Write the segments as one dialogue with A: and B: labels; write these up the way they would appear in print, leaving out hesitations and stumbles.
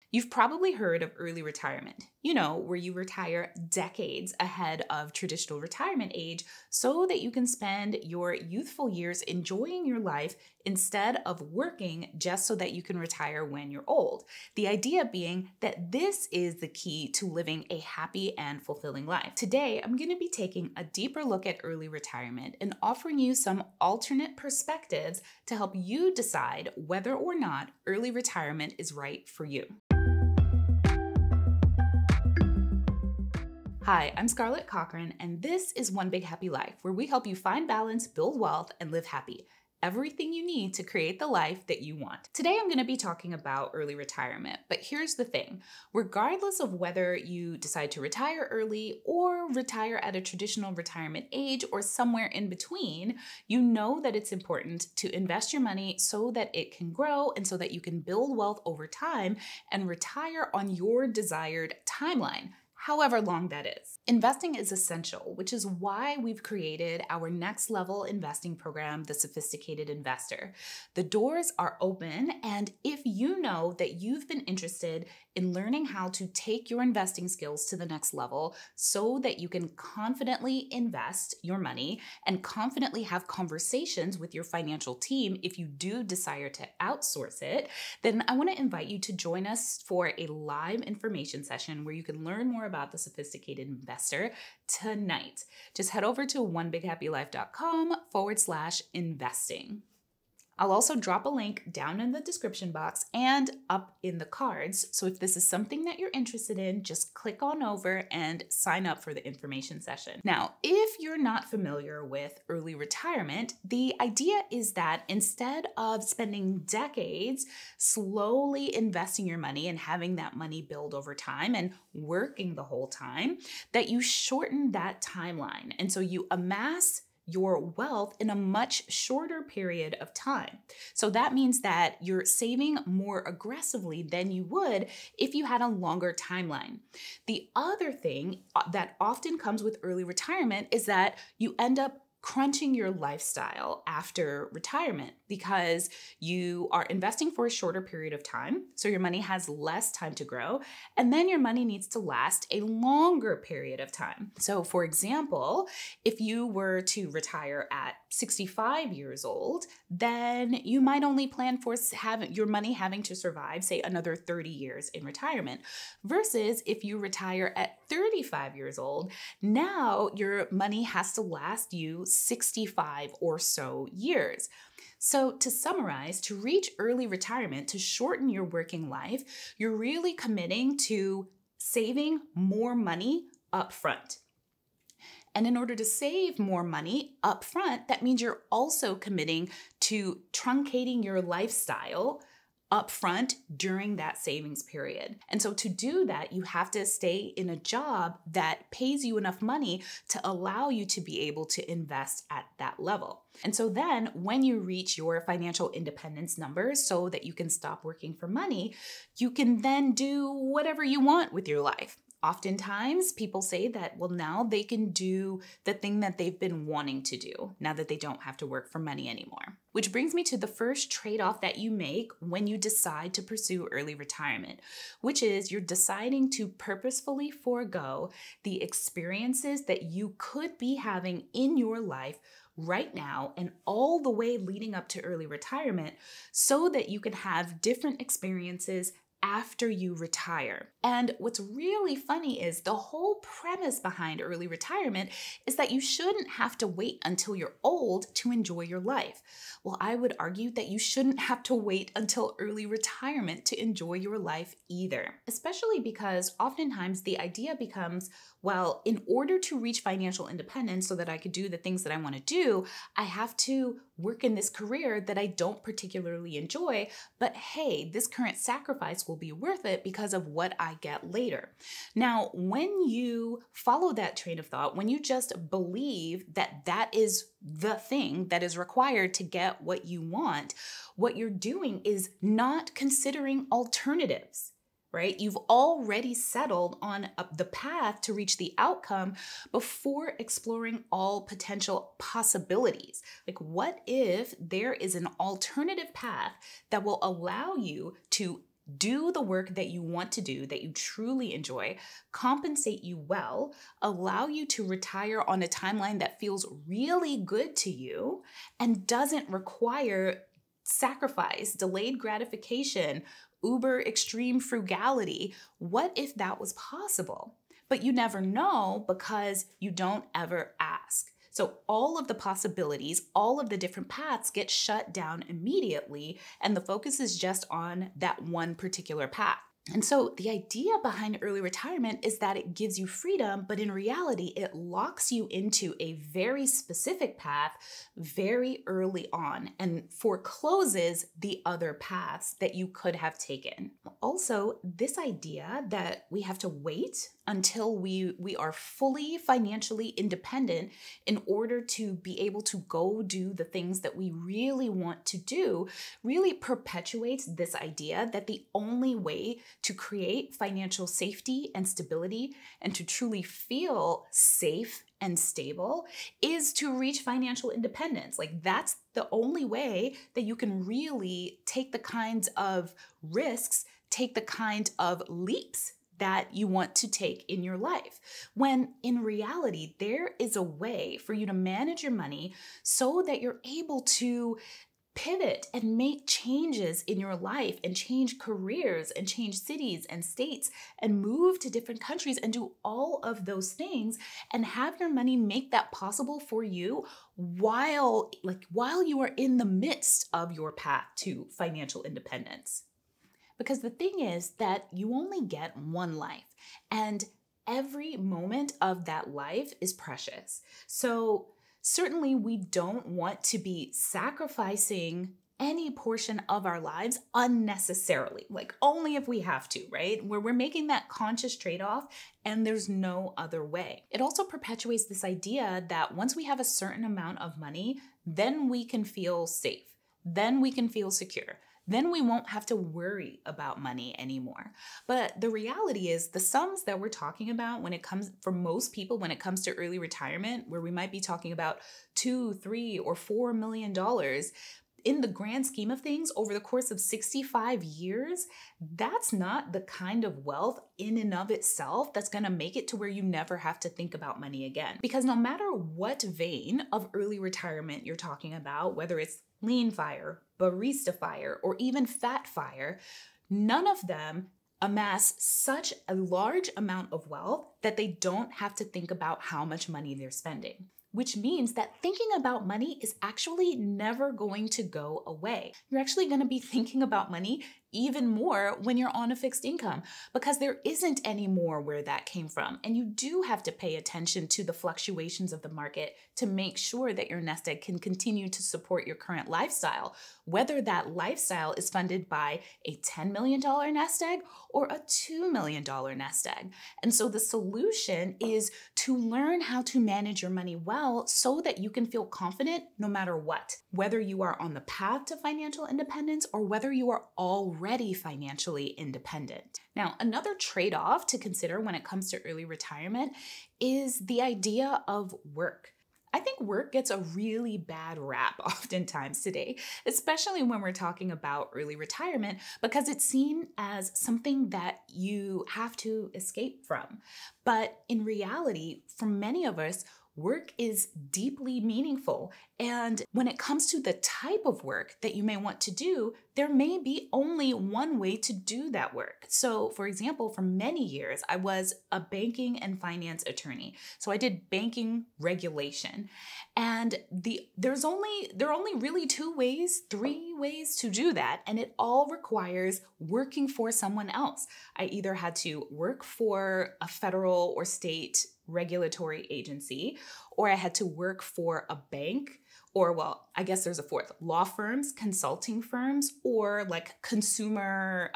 A: You've probably heard of early retirement, where you retire decades ahead of traditional retirement age so that you can spend your youthful years enjoying your life instead of working just so that you can retire when you're old. The idea being that this is the key to living a happy and fulfilling life. Today, I'm going to be taking a deeper look at early retirement and offering you some alternate perspectives to help you decide whether or not early retirement is right for you. Hi, I'm Scarlett Cochran, and this is One Big Happy Life, where we help you find balance, build wealth, and live happy. Everything you need to create the life that you want. Today, I'm going to be talking about early retirement, but here's the thing. Regardless of whether you decide to retire early or retire at a traditional retirement age or somewhere in between, you know that it's important to invest your money so that it can grow and so that you can build wealth over time and retire on your desired timeline, however long that is. Investing is essential, which is why we've created our next level investing program, The Sophisticated Investor. The doors are open, and if you know that you've been interested in learning how to take your investing skills to the next level so that you can confidently invest your money and confidently have conversations with your financial team if you do desire to outsource it, then I want to invite you to join us for a live information session where you can learn more about The Sophisticated Investor tonight. Just head over to onebighappylife.com/investing. I'll also drop a link down in the description box and up in the cards. So if this is something that you're interested in, just click on over and sign up for the information session. Now, if you're not familiar with early retirement, the idea is that instead of spending decades slowly investing your money and having that money build over time and working the whole time, that you shorten that timeline. And so you amass your wealth in a much shorter period of time. So that means that you're saving more aggressively than you would if you had a longer timeline. The other thing that often comes with early retirement is that you end up crunching your lifestyle after retirement because you are investing for a shorter period of time. So your money has less time to grow, and then your money needs to last a longer period of time. So for example, if you were to retire at 65 years old, then you might only plan for your money having to survive, say, another 30 years in retirement. Versus if you retire at 35 years old, now your money has to last you 65 or so years. So to summarize, to reach early retirement, to shorten your working life, you're really committing to saving more money up front. And in order to save more money up front, that means you're also committing to truncating your lifestyle up front during that savings period. And so to do that, you have to stay in a job that pays you enough money to allow you to be able to invest at that level. And so then when you reach your financial independence numbers so that you can stop working for money, you can then do whatever you want with your life. Oftentimes, people say that, well, now they can do the thing that they've been wanting to do now that they don't have to work for money anymore. Which brings me to the first trade-off that you make when you decide to pursue early retirement, which is you're deciding to purposefully forego the experiences that you could be having in your life right now and all the way leading up to early retirement so that you can have different experiences after you retire. And what's really funny is the whole premise behind early retirement is that you shouldn't have to wait until you're old to enjoy your life. Well, I would argue that you shouldn't have to wait until early retirement to enjoy your life either, especially because oftentimes the idea becomes, well, in order to reach financial independence so that I could do the things that I want to do, I have to work in this career that I don't particularly enjoy, but hey, this current sacrifice will be worth it because of what I get later. Now, when you follow that train of thought, when you just believe that that is the thing that is required to get what you want, what you're doing is not considering alternatives. Right? You've already settled on the path to reach the outcome before exploring all potential possibilities. Like, what if there is an alternative path that will allow you to do the work that you want to do, that you truly enjoy, compensate you well, allow you to retire on a timeline that feels really good to you and doesn't require sacrifice, delayed gratification, uber extreme frugality. What if that was possible? But you never know because you don't ever ask. So all of the possibilities, all of the different paths get shut down immediately, and the focus is just on that one particular path. And so the idea behind early retirement is that it gives you freedom, but in reality, it locks you into a very specific path very early on and forecloses the other paths that you could have taken. Also, this idea that we have to wait until we are fully financially independent in order to be able to go do the things that we really want to do really perpetuates this idea that the only way to create financial safety and stability and to truly feel safe and stable is to reach financial independence. Like, that's the only way that you can really take the kinds of risks, take the kind of leaps that you want to take in your life. When in reality, there is a way for you to manage your money so that you're able to pivot and make changes in your life and change careers and change cities and states and move to different countries and do all of those things and have your money make that possible for you while you are in the midst of your path to financial independence. Because the thing is that you only get one life, and every moment of that life is precious. So certainly we don't want to be sacrificing any portion of our lives unnecessarily, like only if we have to, right? Where we're making that conscious trade-off and there's no other way. It also perpetuates this idea that once we have a certain amount of money, then we can feel safe, then we can feel secure. Then we won't have to worry about money anymore. But the reality is the sums that we're talking about when it comes, for most people, when it comes to early retirement, where we might be talking about $2, $3, or $4 million, in the grand scheme of things, over the course of 65 years, that's not the kind of wealth in and of itself that's gonna make it to where you never have to think about money again. Because no matter what vein of early retirement you're talking about, whether it's lean fire, barista fire, or even fat fire, none of them amass such a large amount of wealth that they don't have to think about how much money they're spending. Which means that thinking about money is actually never going to go away. You're actually going to be thinking about money even more when you're on a fixed income, because there isn't any more where that came from. And you do have to pay attention to the fluctuations of the market to make sure that your nest egg can continue to support your current lifestyle, whether that lifestyle is funded by a $10 million nest egg or a $2 million nest egg. And so the solution is to learn how to manage your money well so that you can feel confident no matter what, whether you are on the path to financial independence or whether you are already financially independent. Now, another trade-off to consider when it comes to early retirement is the idea of work. I think work gets a really bad rap oftentimes today, especially when we're talking about early retirement, because it's seen as something that you have to escape from. But in reality, for many of us, work is deeply meaningful. And when it comes to the type of work that you may want to do, there may be only one way to do that work. So for example, for many years, I was a banking and finance attorney. So I did banking regulation. And there are only really three ways to do that. And it all requires working for someone else. I either had to work for a federal or state regulatory agency, or I had to work for a bank, or well, I guess there's a fourth, law firms, consulting firms, or like consumer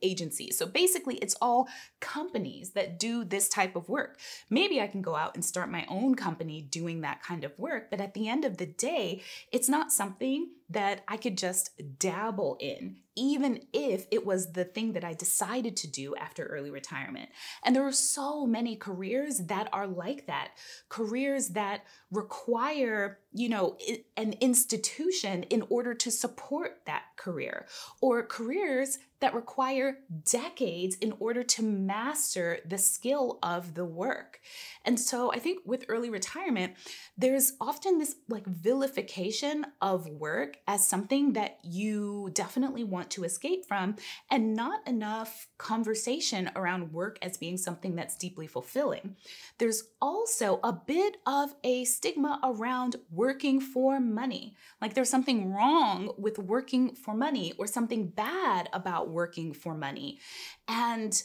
A: agencies. So basically it's all companies that do this type of work. Maybe I can go out and start my own company doing that kind of work, but at the end of the day, it's not something that I could just dabble in, even if it was the thing that I decided to do after early retirement. And there are so many careers that are like that, careers that require, an institution in order to support that career, or careers that require decades in order to master the skill of the work. And so I think with early retirement, there's often this like vilification of work as something that you definitely want to escape from, and not enough conversation around work as being something that's deeply fulfilling. There's also a bit of a stigma around working for money. Like there's something wrong with working for money or something bad about working for money. And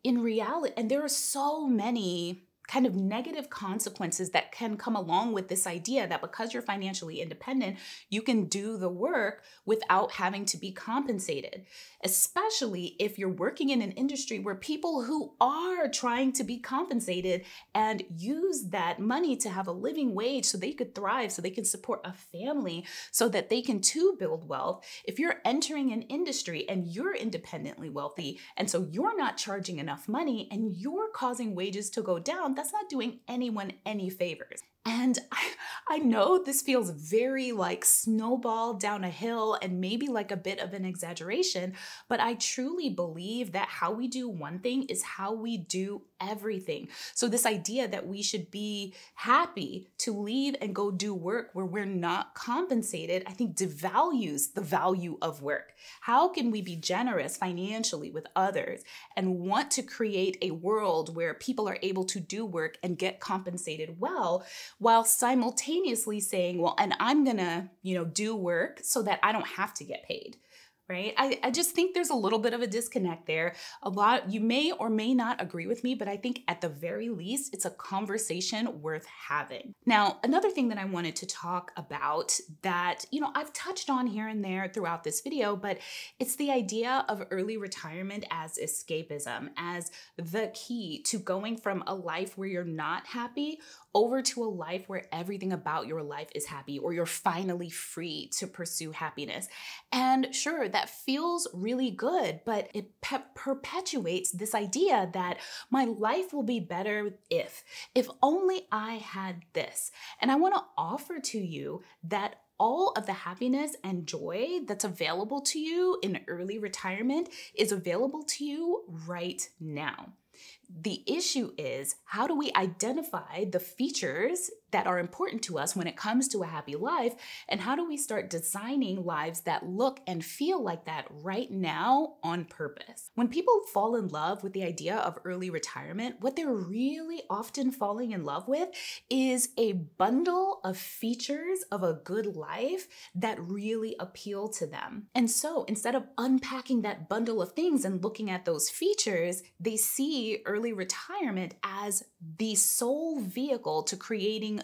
A: in reality, and there are so many kind of negative consequences that can come along with this idea that because you're financially independent, you can do the work without having to be compensated, especially if you're working in an industry where people who are trying to be compensated and use that money to have a living wage so they could thrive, so they can support a family, so that they can too build wealth. If you're entering an industry and you're independently wealthy, and so you're not charging enough money and you're causing wages to go down, that's not doing anyone any favors. And I know this feels very like snowball down a hill and maybe like a bit of an exaggeration, but I truly believe that how we do one thing is how we do everything. So this idea that we should be happy to leave and go do work where we're not compensated, I think devalues the value of work. How can we be generous financially with others and want to create a world where people are able to do work and get compensated well, while simultaneously saying, well, and I'm gonna, do work so that I don't have to get paid, right? I just think there's a little bit of a disconnect there. You may or may not agree with me, but I think at the very least, it's a conversation worth having. Now, another thing that I wanted to talk about that, I've touched on here and there throughout this video, but it's the idea of early retirement as escapism, as the key to going from a life where you're not happy over to a life where everything about your life is happy, or you're finally free to pursue happiness. And sure, that feels really good, but it perpetuates this idea that my life will be better if only I had this. And I want to offer to you that all of the happiness and joy that's available to you in early retirement is available to you right now. The issue is, how do we identify the features that are important to us when it comes to a happy life? And how do we start designing lives that look and feel like that right now on purpose? When people fall in love with the idea of early retirement, what they're really often falling in love with is a bundle of features of a good life that really appeal to them. And so instead of unpacking that bundle of things and looking at those features, they see early retirement as the sole vehicle to creating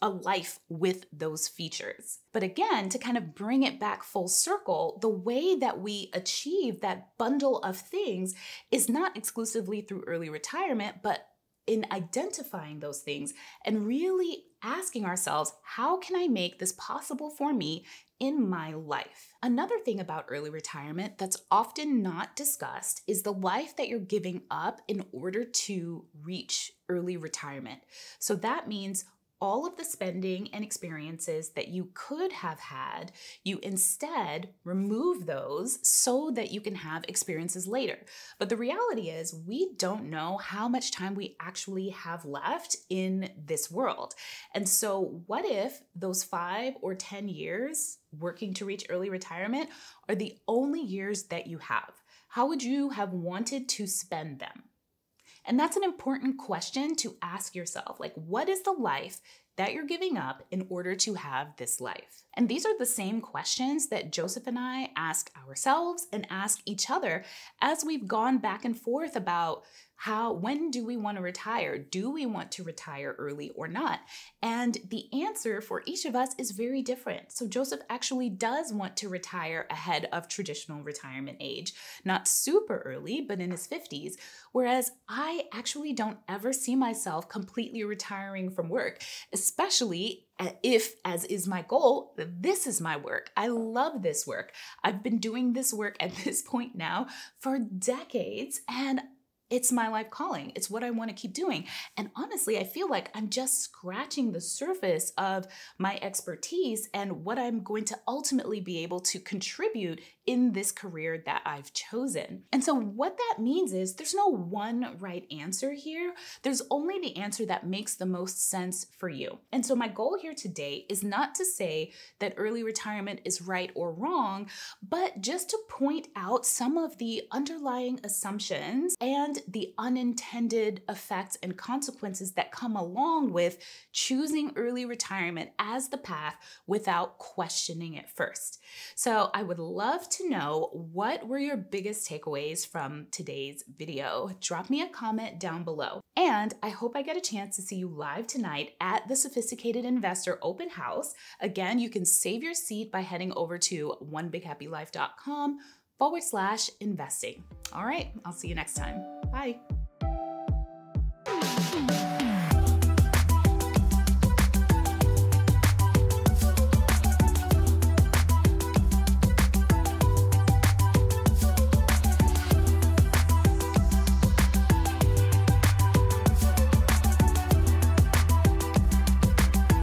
A: a life with those features. But again, to kind of bring it back full circle, the way that we achieve that bundle of things is not exclusively through early retirement, but in identifying those things and really asking ourselves, how can I make this possible for me in my life? Another thing about early retirement that's often not discussed is the life that you're giving up in order to reach early retirement. So that means all of the spending and experiences that you could have had, you instead remove those so that you can have experiences later. But the reality is, we don't know how much time we actually have left in this world. And so what if those 5 or 10 years working to reach early retirement are the only years that you have? How would you have wanted to spend them? And that's an important question to ask yourself. Like, what is the life that you're giving up in order to have this life? And these are the same questions that Joseph and I ask ourselves and ask each other as we've gone back and forth about when do we want to retire? Do we want to retire early or not? And the answer for each of us is very different. So Joseph actually does want to retire ahead of traditional retirement age, not super early, but in his 50s. Whereas I actually don't ever see myself completely retiring from work, especially if, as is my goal, this is my work. I love this work. I've been doing this work at this point now for decades, and it's my life calling. It's what I want to keep doing. And honestly, I feel like I'm just scratching the surface of my expertise and what I'm going to ultimately be able to contribute in this career that I've chosen. And so what that means is there's no one right answer here. There's only the answer that makes the most sense for you. And so my goal here today is not to say that early retirement is right or wrong, but just to point out some of the underlying assumptions and the unintended effects and consequences that come along with choosing early retirement as the path without questioning it first. So I would love to know, what were your biggest takeaways from today's video? Drop me a comment down below. And I hope I get a chance to see you live tonight at the Sophisticated Investor Open House. Again, you can save your seat by heading over to oneBigHappyLife.com/investing. All right, I'll see you next time. Bye.